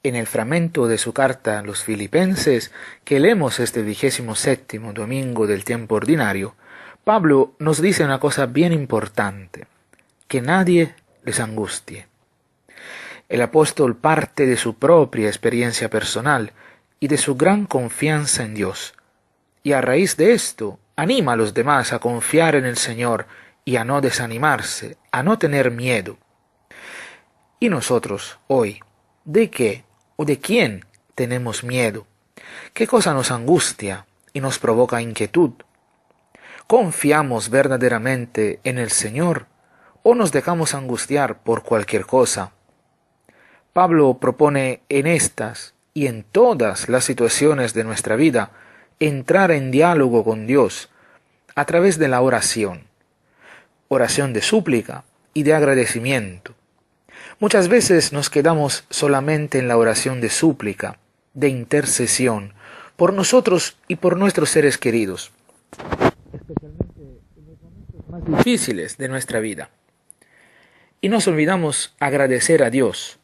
En el fragmento de su carta a los Filipenses, que leemos este 27º domingo del tiempo ordinario, Pablo nos dice una cosa bien importante: que nadie les angustie. El apóstol parte de su propia experiencia personal y de su gran confianza en Dios, y a raíz de esto anima a los demás a confiar en el Señor y a no desanimarse, a no tener miedo. ¿Y nosotros hoy, de qué o de quién tenemos miedo? ¿Qué cosa nos angustia y nos provoca inquietud? ¿Confiamos verdaderamente en el Señor o nos dejamos angustiar por cualquier cosa? Pablo propone en estas y en todas las situaciones de nuestra vida entrar en diálogo con Dios a través de la oración de súplica y de agradecimiento. Muchas veces nos quedamos solamente en la oración de súplica, de intercesión, por nosotros y por nuestros seres queridos, especialmente en los momentos más difíciles de nuestra vida. Y nos olvidamos agradecer a Dios.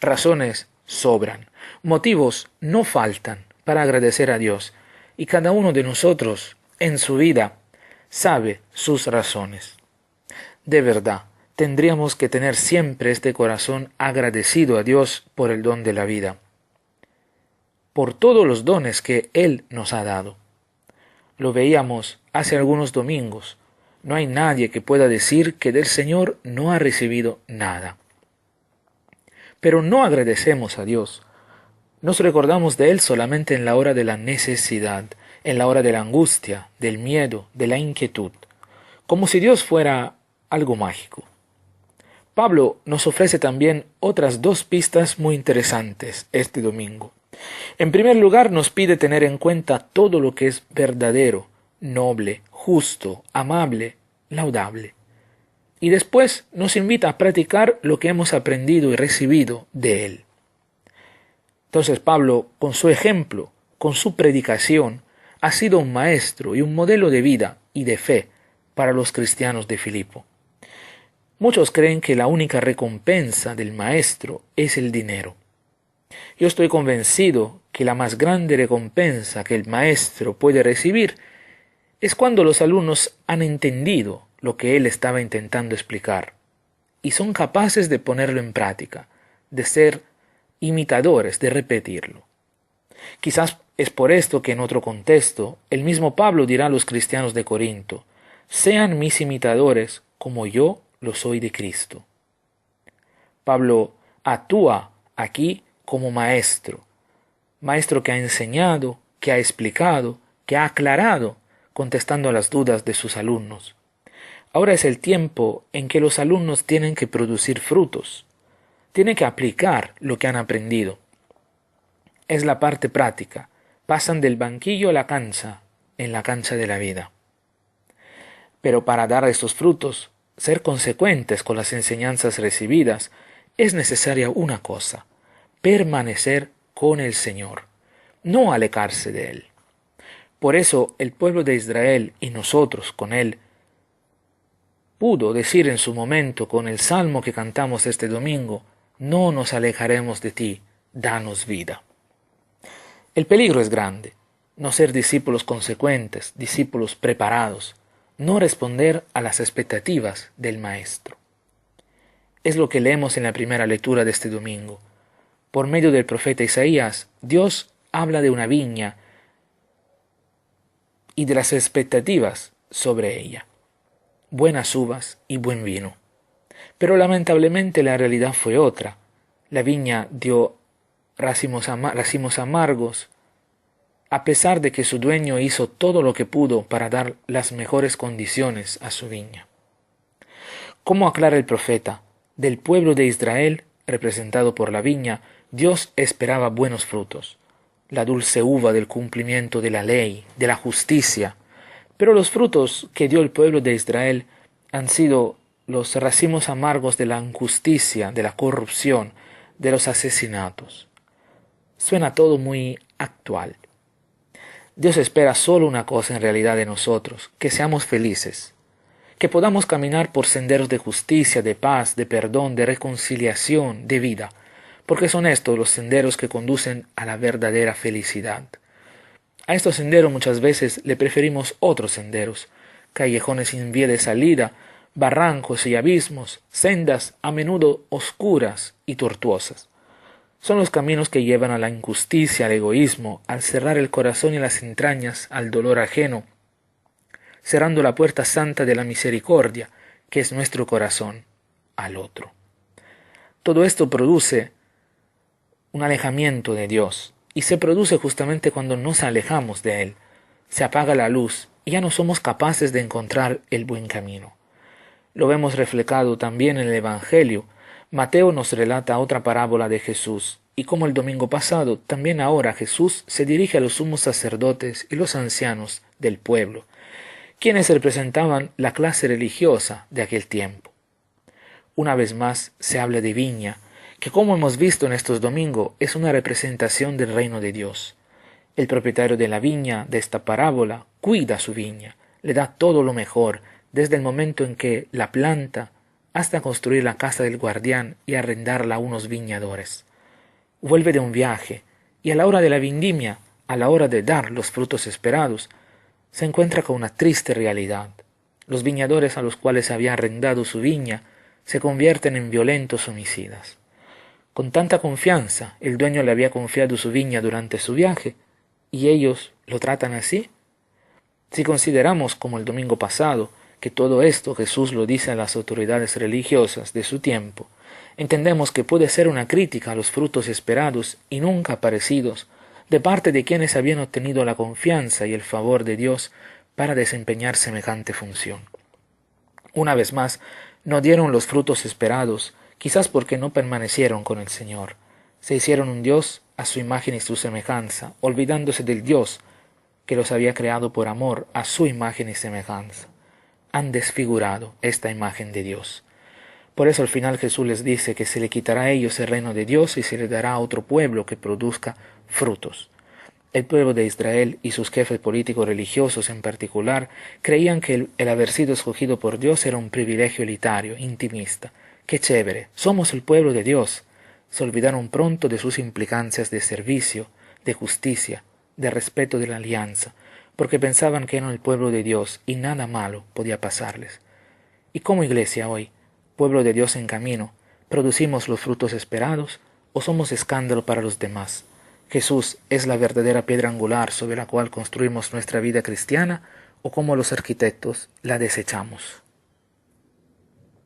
Razones sobran, motivos no faltan para agradecer a Dios, y cada uno de nosotros en su vida sabe sus razones. De verdad, tendríamos que tener siempre este corazón agradecido a Dios por el don de la vida, por todos los dones que Él nos ha dado. Lo veíamos hace algunos domingos. No hay nadie que pueda decir que del Señor no ha recibido nada. Pero no agradecemos a Dios. Nos recordamos de Él solamente en la hora de la necesidad, en la hora de la angustia, del miedo, de la inquietud, como si Dios fuera algo mágico. Pablo nos ofrece también otras dos pistas muy interesantes este domingo. En primer lugar, nos pide tener en cuenta todo lo que es verdadero, noble, justo, amable, laudable. Y después nos invita a practicar lo que hemos aprendido y recibido de Él. Entonces Pablo, con su ejemplo, con su predicación, ha sido un maestro y un modelo de vida y de fe para los cristianos de Filipo. Muchos creen que la única recompensa del maestro es el dinero. Yo estoy convencido que la más grande recompensa que el maestro puede recibir es cuando los alumnos han entendido lo que él estaba intentando explicar y son capaces de ponerlo en práctica, de ser imitadores, de repetirlo. Quizás es por esto que en otro contexto el mismo Pablo dirá a los cristianos de Corinto: sean mis imitadores como yo lo soy de Cristo. Pablo actúa aquí como maestro que ha enseñado, que ha explicado, que ha aclarado, contestando a las dudas de sus alumnos. Ahora es el tiempo en que los alumnos tienen que producir frutos, tienen que aplicar lo que han aprendido. Es la parte práctica, pasan del banquillo a la cancha, en la cancha de la vida. Pero para dar estos frutos, ser consecuentes con las enseñanzas recibidas, es necesaria una cosa: permanecer con el Señor, no alejarse de Él. Por eso el pueblo de Israel y nosotros con Él pudo decir en su momento con el salmo que cantamos este domingo: no nos alejaremos de ti, danos vida. El peligro es grande: no ser discípulos consecuentes, discípulos preparados, no responder a las expectativas del Maestro. Es lo que leemos en la primera lectura de este domingo. Por medio del profeta Isaías, Dios habla de una viña y de las expectativas sobre ella. Buenas uvas y buen vino. Pero lamentablemente la realidad fue otra. La viña dio racimos amargos, a pesar de que su dueño hizo todo lo que pudo para dar las mejores condiciones a su viña. ¿Cómo aclara el profeta? Del pueblo de Israel, representado por la viña, Dios esperaba buenos frutos, la dulce uva del cumplimiento de la ley, de la justicia. Pero los frutos que dio el pueblo de Israel han sido los racimos amargos de la injusticia, de la corrupción, de los asesinatos. Suena todo muy actual. Dios espera solo una cosa en realidad de nosotros: que seamos felices, que podamos caminar por senderos de justicia, de paz, de perdón, de reconciliación, de vida, porque son estos los senderos que conducen a la verdadera felicidad. A estos senderos muchas veces le preferimos otros senderos, callejones sin vía de salida, barrancos y abismos, sendas a menudo oscuras y tortuosas. Son los caminos que llevan a la injusticia, al egoísmo, al cerrar el corazón y las entrañas al dolor ajeno, cerrando la puerta santa de la misericordia, que es nuestro corazón, al otro. Todo esto produce un alejamiento de Dios, y se produce justamente cuando nos alejamos de Él. Se apaga la luz y ya no somos capaces de encontrar el buen camino. Lo vemos reflejado también en el Evangelio. Mateo nos relata otra parábola de Jesús, y como el domingo pasado, también ahora Jesús se dirige a los sumos sacerdotes y los ancianos del pueblo, quienes representaban la clase religiosa de aquel tiempo. Una vez más se habla de viña, que como hemos visto en estos domingos es una representación del reino de Dios. El propietario de la viña de esta parábola cuida su viña, le da todo lo mejor, desde el momento en que la planta hasta construir la casa del guardián y arrendarla a unos viñadores. Vuelve de un viaje, y a la hora de la vendimia, a la hora de dar los frutos esperados, se encuentra con una triste realidad. Los viñadores a los cuales había arrendado su viña se convierten en violentos homicidas. Con tanta confianza, el dueño le había confiado su viña durante su viaje, y ellos lo tratan así. Si consideramos, como el domingo pasado, que todo esto Jesús lo dice a las autoridades religiosas de su tiempo, entendemos que puede ser una crítica a los frutos esperados y nunca aparecidos de parte de quienes habían obtenido la confianza y el favor de Dios para desempeñar semejante función. Una vez más, no dieron los frutos esperados, quizás porque no permanecieron con el Señor. Se hicieron un Dios a su imagen y su semejanza, olvidándose del Dios que los había creado por amor a su imagen y semejanza. Han desfigurado esta imagen de Dios. Por eso al final Jesús les dice que se le quitará a ellos el reino de Dios y se le dará a otro pueblo que produzca frutos. El pueblo de Israel y sus jefes políticos religiosos en particular creían que el haber sido escogido por Dios era un privilegio elitario, intimista. ¡Qué chévere! Somos el pueblo de Dios. Se olvidaron pronto de sus implicancias de servicio, de justicia, de respeto de la alianza, porque pensaban que eran el pueblo de Dios y nada malo podía pasarles. Y como iglesia hoy, pueblo de Dios en camino, ¿producimos los frutos esperados o somos escándalo para los demás? ¿Jesús es la verdadera piedra angular sobre la cual construimos nuestra vida cristiana o como los arquitectos la desechamos?